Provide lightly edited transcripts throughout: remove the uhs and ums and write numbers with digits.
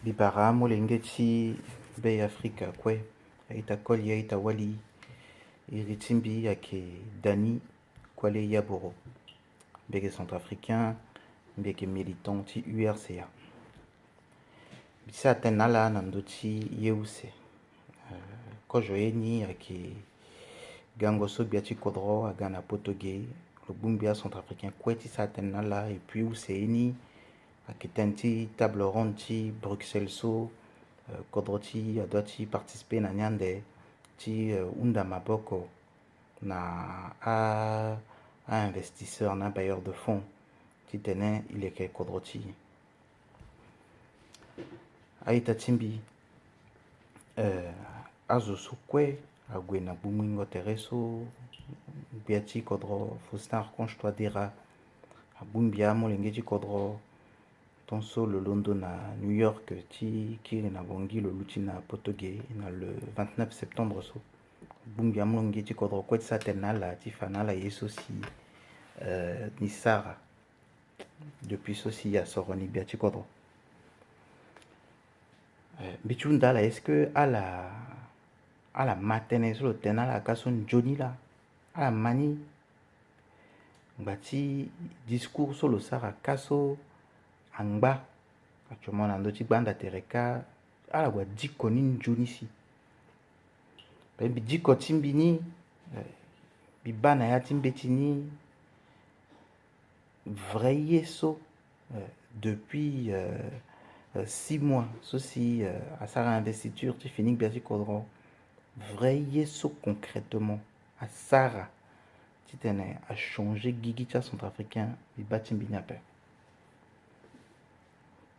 Bibara molengeti bei Afrika kwe aita koli aita wali iritimbi yake Dani Kwale Yaboro beke centrafricain beke militant ti URCA bisa tenala nando ti yeuse kojo eni yake gango so bia ti kodro agana potoge le bumbia centrafricain kwe ti sa tenala et puis use eni akiten ti table ronde ti Bruxelles so kodro ti ado ti participer na nyande ti hunda maboko na a investisseur na bailleur de fonds ti tene i leke kodro ti aita ti mbi azo so kue ague na bumungo tere so gbia ti kodro Faustin Archange Touadéra abumbia molenge ti kodro tonso le londo na New York ti kiri na bongi lo luti na potoge na le 29 septembre so bumbia molenge ti kodro kue ti sa tene na ala ti fa na ala ye so si ni sara depuis so si asoro ni gbia ti kodro mbi ti hunda ala est ce que ala ma tënë so lo tene ala ga so nzoni la ala mani ngba ti discours so lo sara ka so angba actuellement nando ti gbanda tere ka ala gue diko ni nzoni si mbi diko ti mbi ni mbi ba na ya ti mbe ti ni vrai ye so depuis 6 mois so si asara investiture ti fini gbia ti kodro vrai ye so concrètement asara ti tene a changé gigi ti centrafricain mbi ba ti mbi ni ape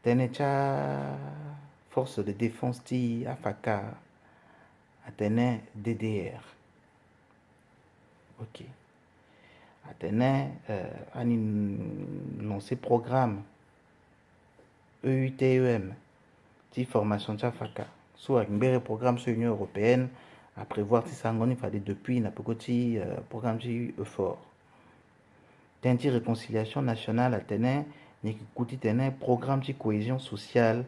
tënë ti force de défense ti afaka atene DDR ok atene ani lancé programme EUTEM ti formation ti afaka so ayeke mbere programme so Union européenne à prévoir ti sango ni fade depuis na peko ti programme ti EUFOR tënë ti réconciliation nationale atene ni yeke ku ti tene programme ti cohésion sociale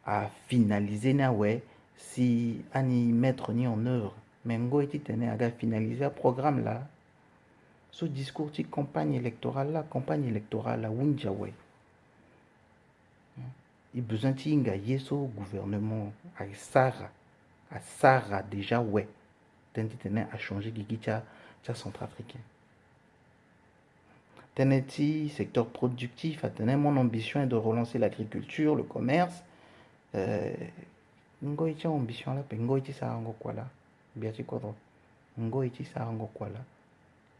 à finaliser ni awe si ani mettre ni en œuvre mais ngoi ti tene aga finaliser programme la so discours ti campagne électorale la wundia awe i besoin ti hinga ye so gouvernement asara déjà we tënë ti tene achangé gigi ti centrafricain tënë ti secteur productif atene mon ambition est de relancer l'agriculture le commerce ngoi ti ambition la pe ngoi ti sara ngo kuala gbia ti kodro ngoi ti sara ngo kuala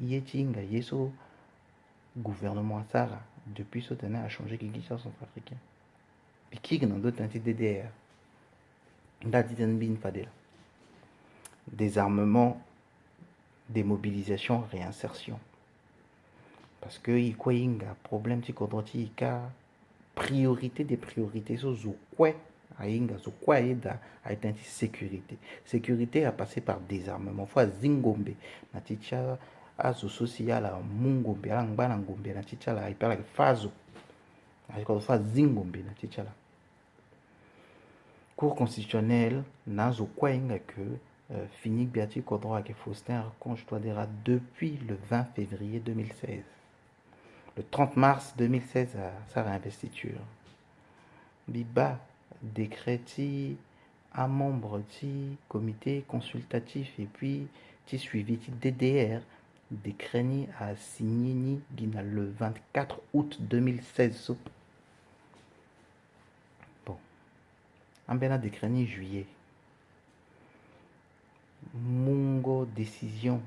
ye ti hinga ye so gouvernement asara depuis so tene achangé gigi ti centrafricain mbi kiri na ndö tënë ti DDR nda ti tënë mbini fade la désarmement démobilisation réinsertion parce que i kue hinga problème ti kodro ti hika priorité des priorités so zo kue ahinga zo kue ayeda ayetënë ti sécurité a passé par désarmement fo azingombe na ti ti azo so si ala mu ngombe ala ngba na ngombe na ti ti ala ayipe ala yeke fa azo ayeke fo azingombe na ti ti ala cour constitutionnelle na zo kue hinga que fini gbia ti kodro ayeke Faustin Archange Touadéra depuis le 20 février 2016 le 30 mars 2016 à sa réinvestiture mbi ba décret ti amembre ti comité consultatif et puis ti suivi ti DDR décret ni asigné ni gi na le 24 août 2016 so bon ambeni décret ni juillet mungo décision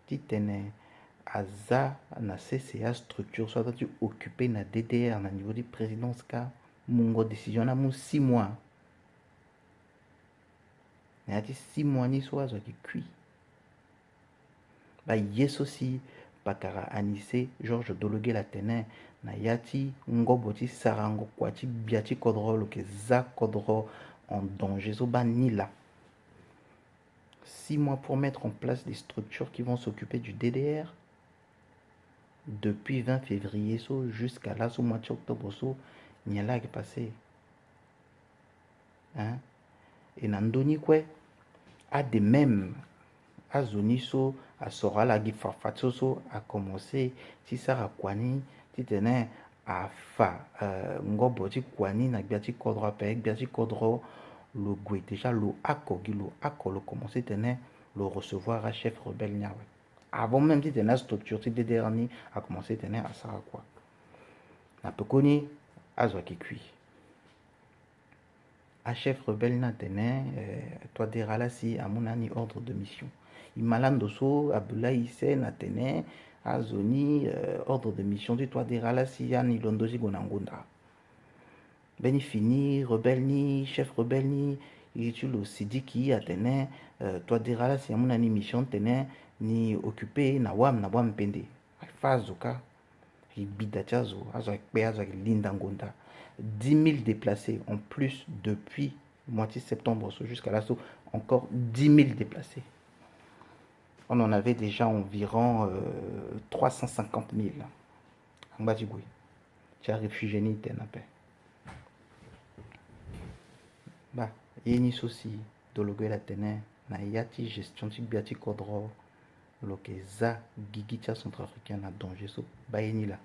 ti tene aza na CCA structure so aza ti occupé na DDR na niveau ti présidence ka mungo décision na mu 6 mois na ya ti 6 mois ni so azwaki kui baye so si bakara anissé Georges Dologué la tene na ya ti ngobo ti sara ngo kua ti gbia ti kodro lo yeke za kodro en danger so bani la 6 mois pour mettre en place des structures qui vont s'occuper du DDR depuis 20 février so jusqu'à là so mois ti octobre so nyala ayeke passé hein et nandoni kwe a de même a zoniso a sora la gi farfatsoso a commencé si sara kwani ti tene a fa ngobo ti kwani na gbia ti kodro ape gbia ti kodro le gwe déjà le ako le commencé tene le recevoir à chef rebelle nyawe avant même ti tene structure ti DDR ni a commencé tene a sara kwa na pekoni azwaki kui a chef rebelle na tene toi derala si amuna ni ordre de mission imalando so Abdoulaye Isse na tene azoni ordre de mission ti toi derala si yani londoji gonangunda beni fini rebelle ni chef rebelle ni itulo sidiki atene toi derala si amuna ni mission tene ni occupé na wam pende fazuka ibida chazo azo ekpe azo linda ngonda 10 000 déplacés en plus depuis moitié septembre jusqu'à là, encore 10 000 déplacés. On en avait déjà environ 350 000. En bas du goût. Tu as réfugié ni tenapé. Bah, yeni souci de logo la tene na yati gestion ti biati kodro loke za gigicha centrafricain na danger so ba yeni la.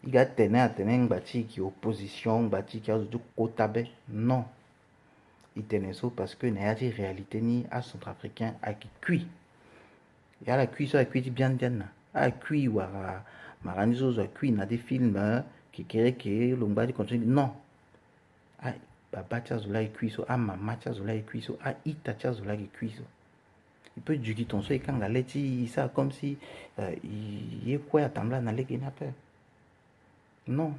Il a tenu ngbati qui opposition ngbati qui a du kotabe non il tenait ça parce que n'a pas réalité ni à centrafricain à qui cuit il y a la cuisson à cuit bien bien à cuit ou à maranizo à cuit na des films qui kéré que l'ongbati continue non à baba chazola cuiso à mama chazola cuiso à ita chazola cuiso il peut du ton so et quand la leti ça comme si il est quoi attendre là na leki na peur non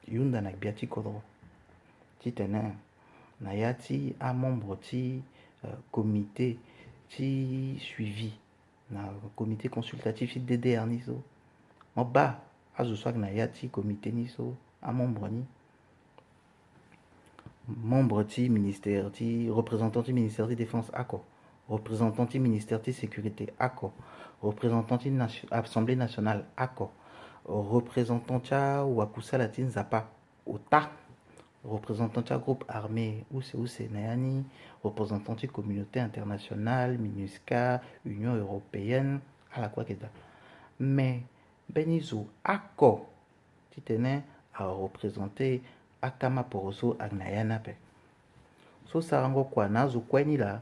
yunda na biati kodro ti tene na yati a membre ti comité ti suivi na comité consultatif ti DDR ni so mo ba azo swak na yati comité ni so a membre ti ministère ti représentant ti ministère ti défense ako représentant ti ministère ti sécurité ako représentant ti assemblée nationale ako représentant tia wakusala ti nzapa ota représentant du groupe armé où c'est Nayani, représentant de communauté internationale, MINUSCA, Union européenne, à la quoi que ça. Mais Benizo, Ako, tu tenais à représenter Akama Poroso à Nayana. So sarango kwa nazo kweni la.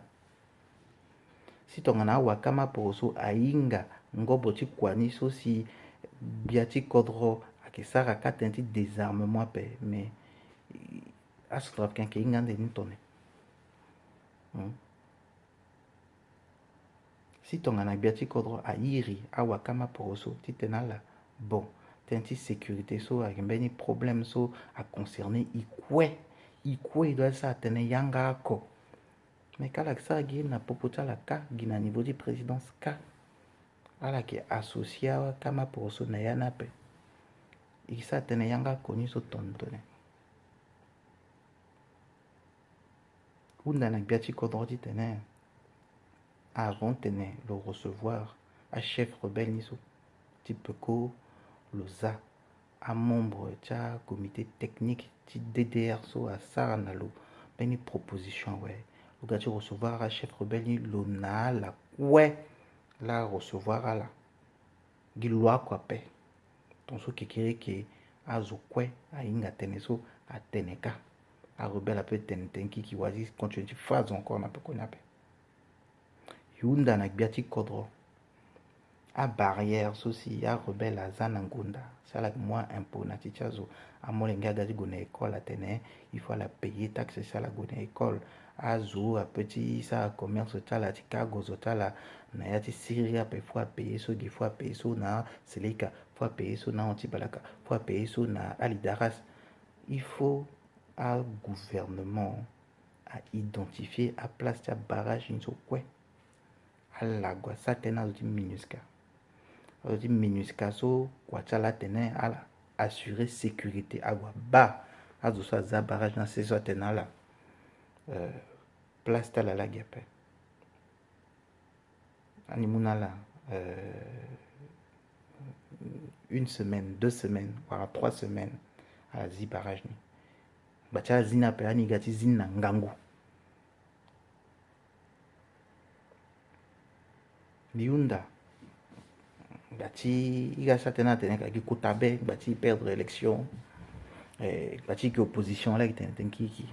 Si tongana wakama Poroso à Inga, ngobo ti kwani so si biati kodro akisara katenti désarmement pe mais à ce africain qui est en tonne. Si ton anabiati kodro a iri a wakama poroso titenala bon tenti sécurité so avec ben problème so a concerner ikwe doit ça tene yanga ko mais kala ça gi na popota la ka gi na niveau de présidence ka ala ki associé a kama poroso na yana pe ça tene yanga ko ni so tonne. Unda na biati kodro tene avant tene le recevoir à chef rebelle niso type ko loza à membre tcha comité technique ti DDR so à saranalo beni proposition ouais le gars recevoir à chef rebelle ni lona la ouais la recevoir à la gilwa quoi pe ton so kekere ke azo kwe a inga tene so a teneka a rebelle a peut tenki qui wazi continue phase encore na pe konape yunda na biati kodro a barrière aussi a rebelle a zanangunda ça la moi impôt na tichazo a molenga gazi gona école atene il faut la payer taxe ça la gona école a zo a petit ça commerce tala Chicago zotala na yati Syria pe faut payer so il faut payer so na Seleka faut payer so na Antibalaka faut payer so na Alidaras il faut un gouvernement à identifier à place de barrage in so quoi alagwa sa tena zoti minusca so kwa chala tene ala assurer sécurité agwa ba azo so za barrage na seso tena la place tala la gape animuna la une semaine 2 semaines voire 3 semaines à zi barrage ni bacha zina pe ani gati zina ngangu liunda bati iga satena tene kaki kutabe bati perdre élection bati ki opposition la kitene kiki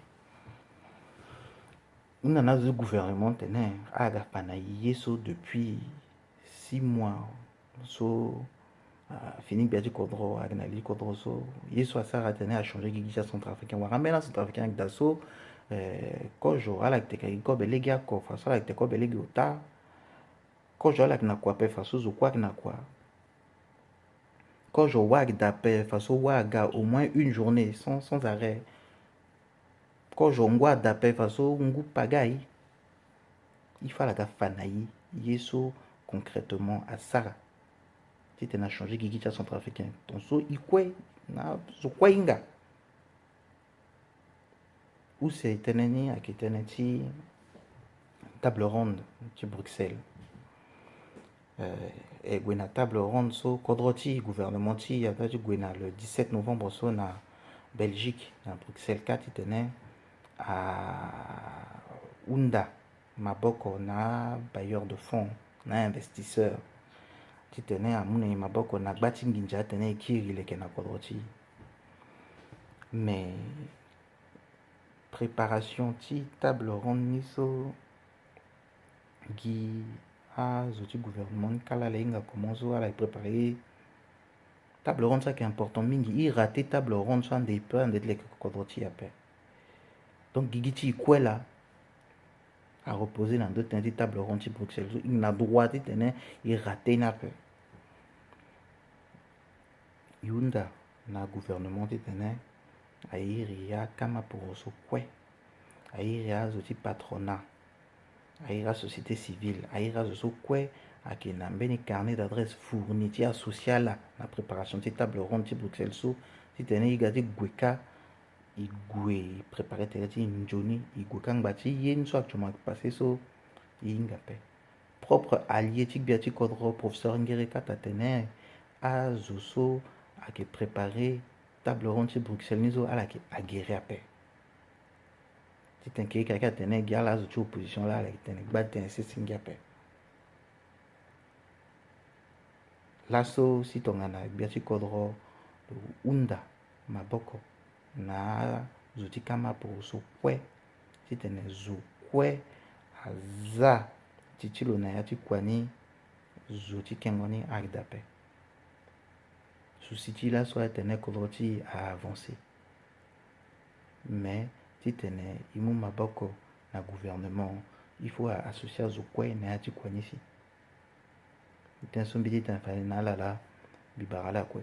una na zu gouvernement tene aga pana yeso depuis 6 mois so fini biati kodro agnali kodro so yeso asara tene a changé gigisha centrafricain waramela centrafricain avec daso kojo ala kiteka ko belegi ako faso ala kiteka belegi ota kojo ala kina kwa pe faso zo kwa kina kwa kojo wag d'appel faso waga au moins une journée sans arrêt kojo ngwa d'appel faso ngu pagai il fallait la fanaï yeso concrètement à Sarah si tu as changé gigisha centrafricain ton so ikwe na so kwa inga où c'est teneni à teneti table ronde de Bruxelles et gwena table ronde so kodroti gouvernement ti ya gwena le 17 novembre so na Belgique na Bruxelles 4 tenait à unda maboko na bailleur de fonds na investisseur ti tenait à mune maboko na gbati nginja tenait kiri leke na kodroti mais préparation ti table ronde ni so gi zoti gouvernement kala lenga commence à la préparer table ronde ça qui est important mingi il raté table ronde soit des peu d'être les kodroti après donc gigiti kwela à reposer dans deux tentes table ronde ci Bruxelles il n'a droit de tenir il raté na peu yunda na gouvernement de tenir airia kama pour so kwe airia zoti patronat aira société civile aira zo kwe akina mbeni carnet d'adresse fourni tia social la préparation de table ronde ci Bruxelles so si tenir igati gweka igwe préparer teleti njoni igwe kangbati yen so actuellement passé so ingape propre allié tik biati kodro professeur ngere kata tener a zoso ake préparer table ronde ci Bruxelles nizo ala ki aguerre ape si tenke kaka tener gala zo ci opposition la ala tener gba tener se singape laso si tongana biati kodro unda maboko na zuti kama pour so kwe si tene zu kwe aza titilo na yati kwani zuti kengoni agdape souci là soit tene kodroti à avancer mais si tene imu maboko na gouvernement il faut associer zu kwe na yati kwani si tenso mbidi tan fa na la bibarala kwe